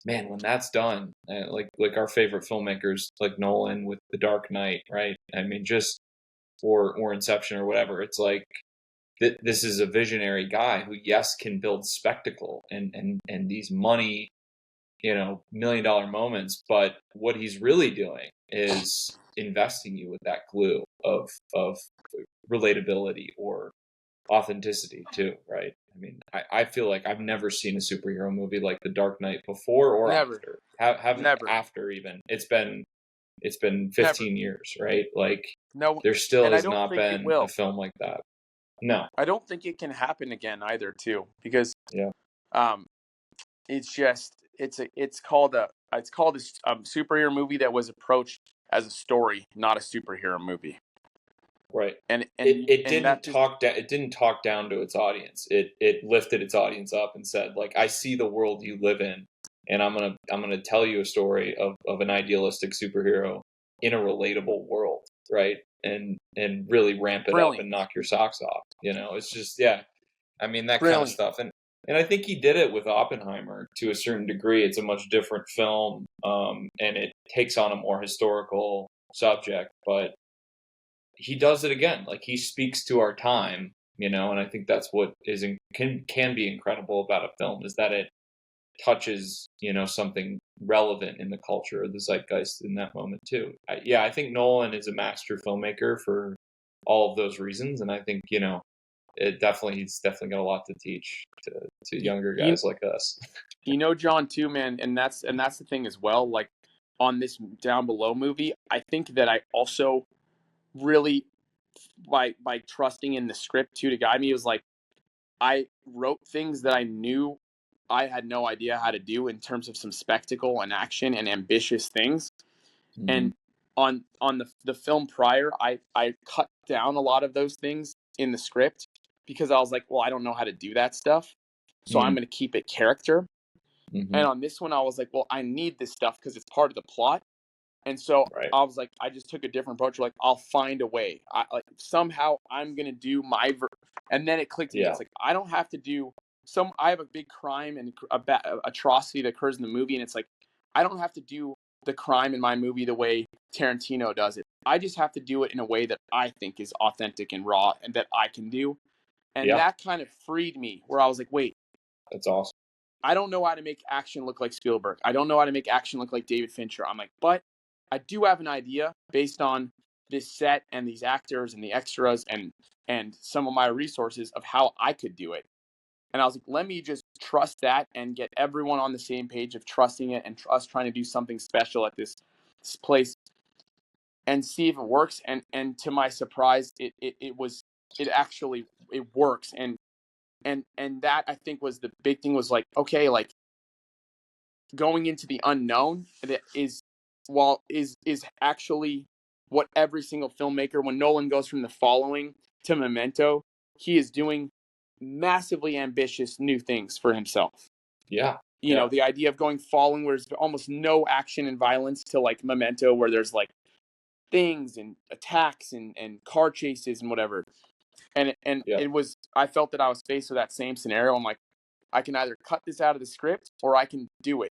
man, when that's done, like our favorite filmmakers like Nolan with The Dark Knight, right? I mean, just or Inception or whatever. It's like this is a visionary guy who, yes, can build spectacle and these money, $1 million moments, but what he's really doing is investing you with that glue of relatability or authenticity too, right? I mean, I feel like I've never seen a superhero movie like The Dark Knight before or never, after. Haven't never, after even. It's been never. 15 years, right? Like No, there still and I has don't not think it been a will. film like that. No. I don't think it can happen again either, too, because Yeah. um, it's just it's called a superhero movie that was approached as a story, not a superhero movie, Right. and It and it and didn't that just talk down. It didn't talk down to its audience. It lifted its audience up and said, like, I see the world you live in, and I'm gonna tell you a story of an idealistic superhero in a relatable world, right? And really ramp it up brilliant, and knock your socks off. It's just, yeah. I mean, that kind of brilliant. stuff. And I think he did it with Oppenheimer to a certain degree. It's a much different film, and it takes on a more historical subject, but he does it again. Like he speaks to our time, and I think that's what can be incredible about a film is that it touches, something relevant in the culture or the zeitgeist in that moment too. I think Nolan is a master filmmaker for all of those reasons, and I think he's definitely got a lot to teach to You, younger you guys like us. John too, man, and that's the thing as well. Like on this Down Below movie, I think that I also really by trusting in the script too to guide me was like I wrote things that I knew I had no idea how to do in terms of some spectacle and action and ambitious things. Hmm. And on the film prior, I cut down a lot of those things in the script because I was like, well, I don't know how to do that stuff, so I'm Mm. going to keep it character. Hmm. And on this one, I was like, well, I need this stuff because it's part of the plot. And so Right. I was like, I just took a different approach. Like, I'll find a way. Like somehow I'm gonna do and then it clicked to me. Yeah. It's like I don't have to do some. I have a big crime and atrocity that occurs in the movie, and it's like I don't have to do the crime in my movie the way Tarantino does it. I just have to do it in a way that I think is authentic and raw, and that I can do. And Yeah. that kind of freed me, where I was like, wait, That's awesome. I don't know how to make action look like Spielberg. I don't know how to make action look like David Fincher. I'm like, but I do have an idea based on this set and these actors and the extras and some of my resources of how I could do it. And I was like, let me just trust that and get everyone on the same page of trusting it and us trying to do something special at this place and see if it works. And to my surprise, it actually it works. And that I think was the big thing was like, okay, like going into the unknown that is actually what every single filmmaker when Nolan goes from The Following to Memento, he is doing massively ambitious new things for himself. Yeah. Yeah. The idea of going Following where there's almost no action and violence to like Memento where there's like things and attacks and car chases and whatever. And Yeah. it was, I felt that I was faced with that same scenario. I'm like, I can either cut this out of the script or I can do it.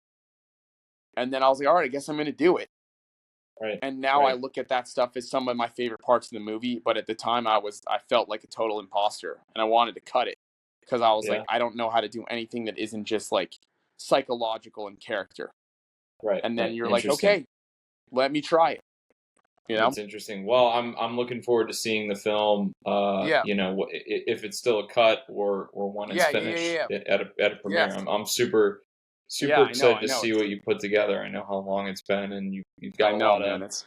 And then I was like, all right, I guess I'm going to do it. Right. And now I Right. look at that stuff as some of my favorite parts of the movie. But at the time, I felt like a total imposter, and I wanted to cut it because I was like, Yeah. I don't know how to do anything that isn't just like psychological and character. Right. And then Right. you're like, Interesting. okay, let me try it. You know? That's interesting. Well, I'm looking forward to seeing the film. Yeah. If it's still a cut or when it's Yeah. Yeah. Yeah. finished Yeah. at a premiere. Yes. I'm super Yeah. super I know. excited I to know. see what you put together. I know how long it's been, and you've I got a know, lot of man. It's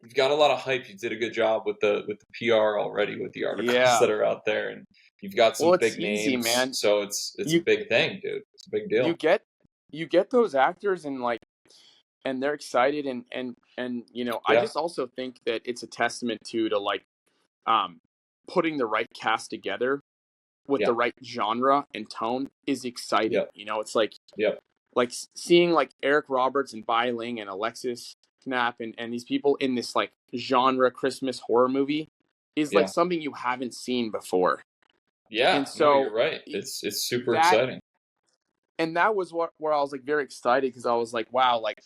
you've got a lot of hype. You did a good job with the PR already with the articles yeah. that are out there, and you've got Well, some it's big easy, names. man. So it's a You big thing, dude. It's a big you deal. get you get those actors and like and they're excited and I Yeah. just also think that it's a testament to like um putting the right cast together with the Yeah. right genre and tone is exciting. Yep. It's like Yep. seeing like Eric Roberts and Bai Ling and Alexis Knapp and these people in this like genre Christmas horror movie is like Yeah. something you haven't seen before. And Yeah. No, so you're right. It's super that exciting. and that was where I was like very excited because I was like, wow, like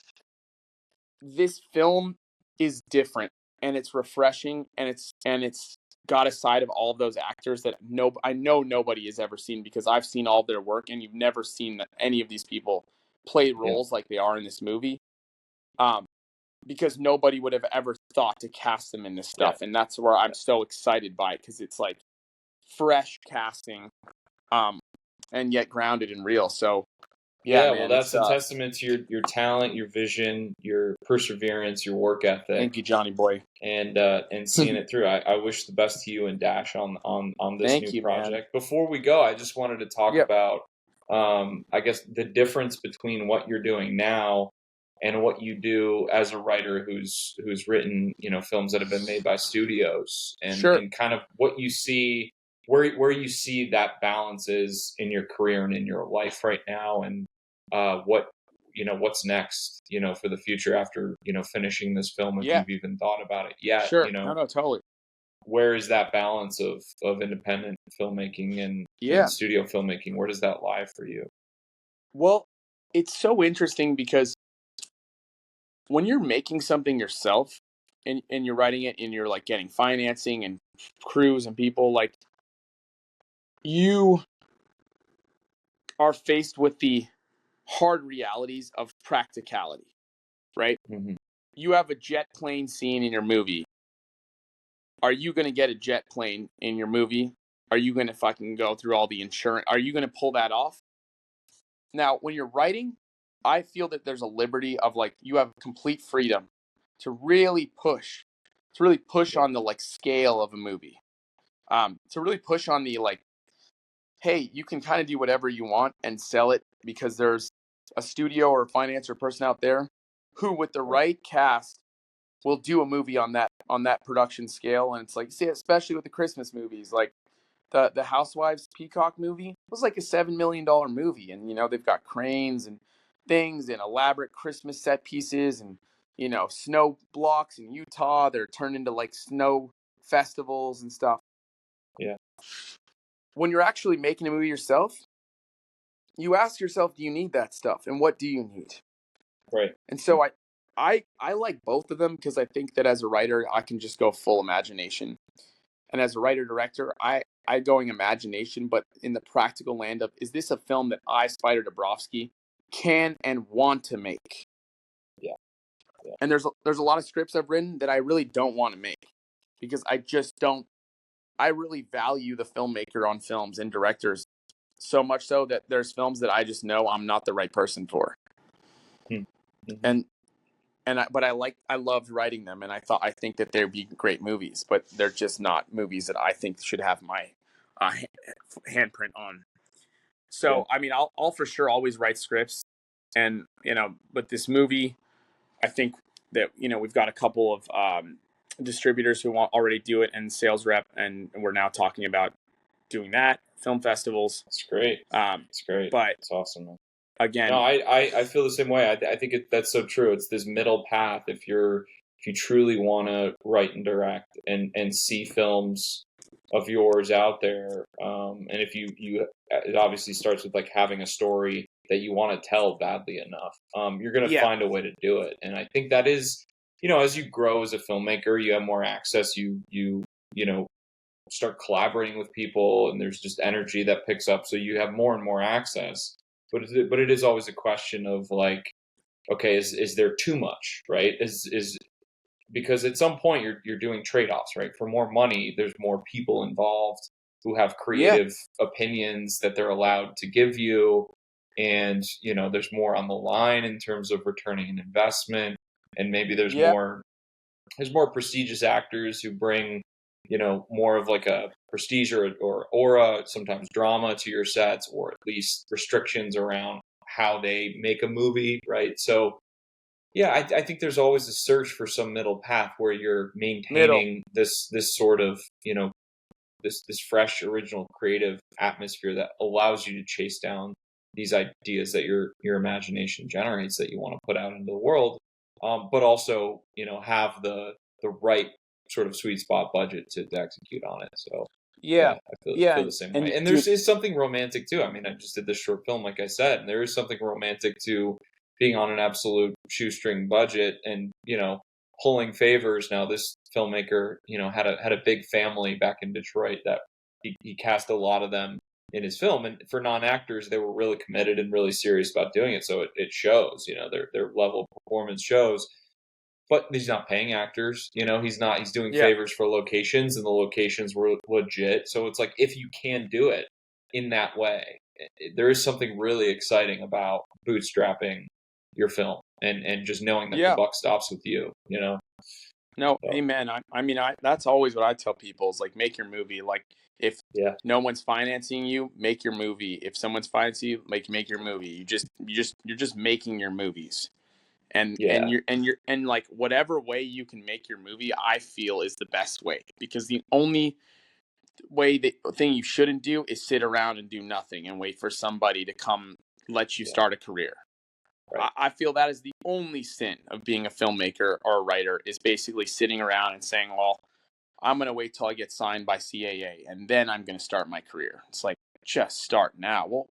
this film is different and it's refreshing and it's got a side of all of those actors that I know nobody has ever seen because I've seen all of their work and you've never seen any of these people play Yeah. roles like they are in this movie. Um, because nobody would have ever thought to cast them in this Yeah. stuff, and that's where I'm so excited by it because it's like fresh casting, um, and yet grounded and real. So yeah, Yeah, well, man, that's it's a testament to your talent, your vision, your perseverance, your work ethic, thank you, Johnny boy. and seeing it through. I wish the best to you and Dash on this Thank new you, man. project. Before we go, I just wanted to talk Yep. about, I guess, the difference between what you're doing now and what you do as a writer who's written, films that have been made by studios, Sure. and kind of what you see, where you see that balance is in your career and in your life right now, and what's next, for the future after, finishing this film, if Yeah. you've even thought about it yet, Sure. No, no, totally. where is that balance of independent filmmaking and Yeah. studio filmmaking? Where does that lie for you? Well, it's so interesting because when you're making something yourself and you're writing it and you're like getting financing and crews and people, like you are faced with the hard realities of practicality, right? Hmm. You have a jet plane scene in your movie. Are you going to get a jet plane in your movie? Are you going to fucking go through all the insurance? Are you going to pull that off? Now, when you're writing, I feel that there's a liberty of like you have complete freedom to really push, Yeah. on the like scale of a movie. To really push on the like, hey, you can kind of do whatever you want and sell it because there's a studio or a finance or person out there who, with the Right. right cast, will do a movie on that production scale. And it's like, see, especially with the Christmas movies, like the Housewives Peacock movie was like a $7 million movie, and they've got cranes and things and elaborate Christmas set pieces and snow blocks in Utah. They're turned into like snow festivals and stuff. Yeah. When you're actually making a movie yourself, you ask yourself, do you need that stuff, and what do you need? Right. And so I like both of them because I think that as a writer, I can just go full imagination. And as a writer director, I going imagination, but in the practical land of, is this a film that I, Spyder Dobrofsky, can and want to make? Yeah. Yeah. And there's a lot of scripts I've written that I really don't want to make because I just don't. I really value the filmmaker on films and directors so much so that there's films that I just know I'm not the right person for. Mm-hmm. And but I loved writing them, and I think that they'd be great movies, but they're just not movies that I think should have my handprint on. Yeah. So I mean, I'll for sure always write scripts, and but this movie, I think that we've got a couple of distributors who want already do it and sales rep, and we're now talking about doing that, film festivals. It's great. It's great. But It's awesome, man. No, again, I feel the same way. I think that's so true. It's this middle path. If you truly want to write and direct and see films of yours out there. And if it obviously starts with like having a story that you want to tell badly enough, you're going to Yeah. find a way to do it. And I think that is, as you grow as a filmmaker, you have more access. You know, start collaborating with people, and there's just energy that picks up. So you have more and more access. But it is always a question of like, okay, is there too much, right? Is because at some point you're doing trade-offs, right? For more money, there's more people involved who have Yeah. creative opinions that they're allowed to give you, and there's more on the line in terms of returning an investment, and maybe Yeah. there's more prestigious actors who bring more of like a prestige or aura, sometimes drama to your sets, or at least restrictions around how they make a movie, right? So yeah, I think there's always a search for some middle path where you're Middle. maintaining this sort of this fresh, original, creative atmosphere that allows you to chase down these ideas that your imagination generates that you want to put out into the world, but also have the right sort of sweet spot budget to execute on it. So yeah, Yeah. I feel Yeah. feel the same And way. And dude, there's is something romantic too. I mean, I just did this short film, like I said, and there is something romantic to being on an absolute shoestring budget and pulling favors. Now this filmmaker had a big family back in Detroit that he cast a lot of them in his film, and for non-actors they were really committed and really serious about doing it, so it shows. Their level of performance shows. But he's not paying actors. He's doing yeah. favors for locations, and the locations were legit. So it's like, if you can do it in that way, there is something really exciting about bootstrapping your film and just knowing that the Yeah. buck stops with you. No, So amen. I that's always what I tell people is like make your movie. Like if yeah, no one's financing you, make your movie. If someone's financing you, make your movie. You're just making your movies. And yeah, you're like whatever way you can make your movie, I feel is the best way, because the only thing you shouldn't do is sit around and do nothing and wait for somebody to come let you yeah, start a career. right, I feel that is the only sin of being a filmmaker or a writer, is basically sitting around and saying, well, I'm going to wait till I get signed by CAA and then I'm going to start my career. It's like, just start now.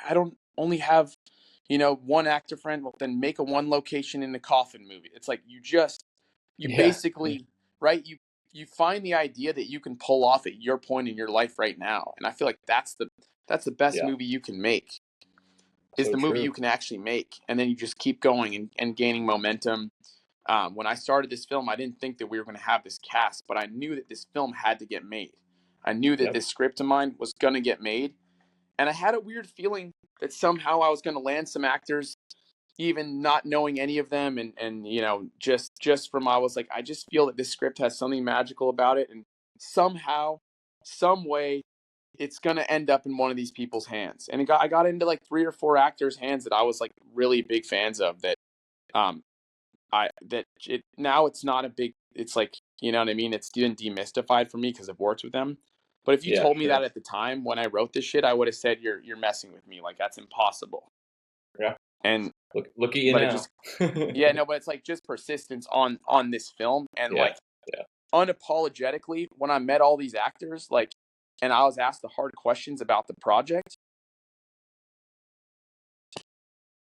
I don't only have, one actor friend. Well, then make a one location in the coffin movie. It's like you yeah, basically, right? You find the idea that you can pull off at your point in your life right now. And I feel like that's the best yeah, movie you can make, is so the movie true. you can actually make. And then you just keep going and gaining momentum. When I started this film, I didn't think that we were going to have this cast, but I knew that this film had to get made. I knew that Yep, this script of mine was going to get made. And I had a weird feeling that somehow I was going to land some actors, even not knowing any of them. And just from, I was like, I just feel that this script has something magical about it. And somehow, some way, it's going to end up in one of these people's hands. And I got into like 3 or 4 actors' hands that I was like really big fans of, that um, now it's not a big, it's like, you know what I mean? It's been demystified for me because I've worked with them. But if you yeah, told me sure, that at the time when I wrote this shit, I would have said you're messing with me. Like that's impossible. yeah. And Look at you but it now. just yeah, no, but it's like just persistence on this film, and Yeah, like yeah, unapologetically when I met all these actors, like, and I was asked the hard questions about the project,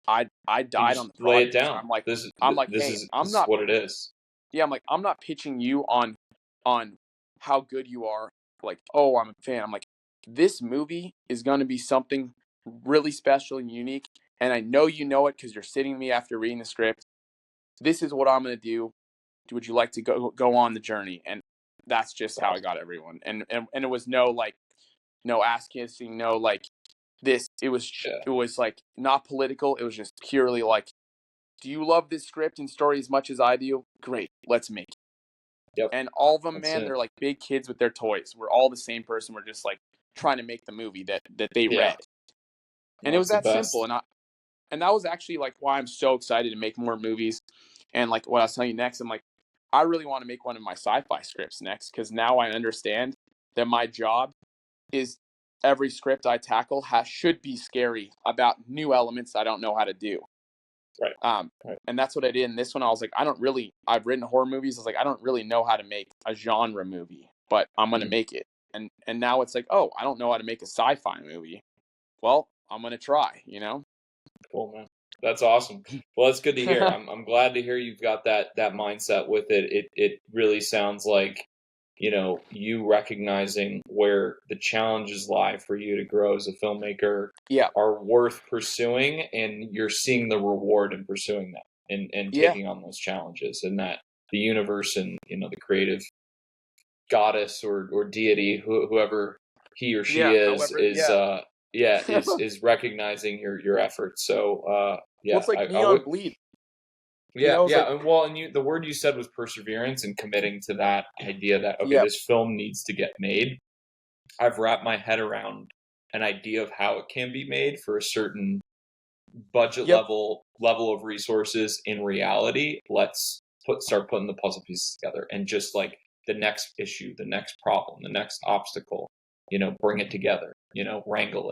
I you died on just the lay it project. down. I'm like, This this hey, is I'm this is not, what it is. yeah, I'm like, I'm not pitching you on how good you are. Like, oh, I'm a fan. I'm like, this movie is going to be something really special and unique, and I know you know it because you're sitting with me after reading the script. This is what I'm going to do. Would you like to go on the journey? And that's just how I Awesome. got everyone. And it was no like no ass kissing, no like this. Yeah, It was like not political. It was just purely like, do you love this script and story as much as I do? Great, let's make it. yep, And all of them, that's man, it. they're like big kids with their toys. We're all the same person. We're just like trying to make the movie that they Yeah, read. And no, it was it's the that simple. best. And that was actually like why I'm so excited to make more movies. And like what I was telling you next, I'm like, I really want to make one of my sci-fi scripts next, because now I understand that my job is every script I tackle should be scary about new elements I don't know how to do. Right, Um, right. and that's what I did in this one. I was like, I've written horror movies. I was like, I don't really know how to make a genre movie, but I'm going to Mm, make it. And now it's like, oh, I don't know how to make a sci-fi movie. Well, I'm gonna try. Cool, man. That's awesome. Well, that's good to hear. I'm glad to hear you've got that mindset with it. It really sounds like, you recognizing where the challenges lie for you to grow as a filmmaker Yeah. are worth pursuing, and you're seeing the reward in pursuing that and Yeah. taking on those challenges, and that the universe and, the creative goddess or deity, whoever he or she is, is recognizing your efforts. So, Well, it's like Neon Bleed. Yeah, It's like, well, and the word you said was perseverance and committing to that idea that, okay, this film needs to get made. I've wrapped my head around an idea of how it can be made for a certain budget level of resources. In reality, let's start putting the puzzle pieces together, and just like the next issue, the next problem, the next obstacle, bring it together, wrangle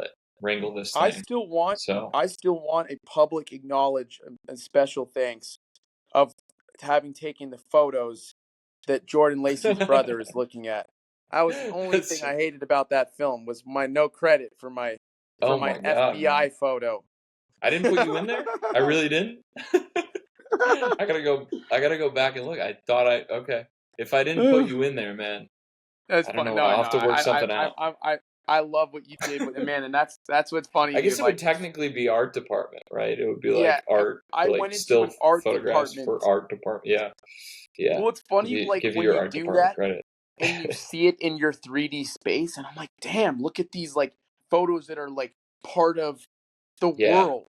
this thing. I still want a public acknowledge and special thanks of having taken the photos that Jordan Lacey's brother is looking at. That was the only thing I hated about that film, was my no credit for my God, FBI man. photo. I didn't put you in there. I really didn't. I gotta go back and look. I thought okay. If I didn't put you in there, man, that's I don't fun. know. I'll have to work something out. I love what you did with it, man, and that's what's funny. I guess it would technically be art department, right? It would be like art. I like went into still an art photographs department for art department. Yeah. Well, it's funny, Give when your you art do department that credit. and you see it in your 3D space, and I'm like, damn, look at these like photos that are like part of the world.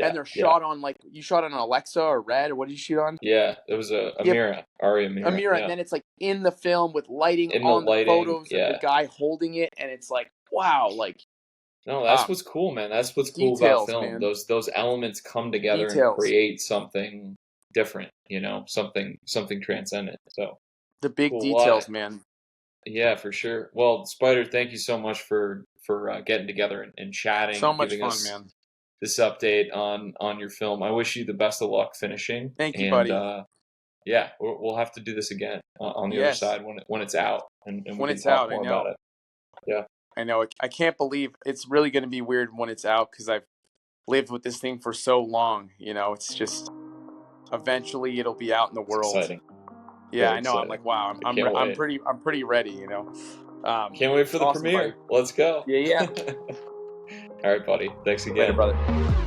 And they're shot on, like, you shot on an Alexa or Red, or what did you shoot on? Yeah, it was a Mira, Aria Mira. Mira, and then it's like in the film with lighting on the photos of the guy holding it, and it's like, wow, like. No, that's what's cool, man. That's what's cool about film. Man. Those elements come together and create something different, something transcendent. So the big details, man. Yeah, for sure. Well, Spyder, thank you so much for getting together and chatting. So much giving fun, us man. This update on your film. I wish you the best of luck finishing. Thank you, buddy. Yeah, we'll have to do this again on the other side when it's out, and we can talk more about it. Yeah, I know. I can't believe it's really going to be weird when it's out, because I've lived with this thing for so long. It's just eventually it'll be out in the world. Exciting. Yeah, I know. Exciting. I'm like, wow. I'm pretty ready. Can't wait for the premiere. Buddy. Let's go. Yeah. All right, buddy. Thanks again. Later, brother.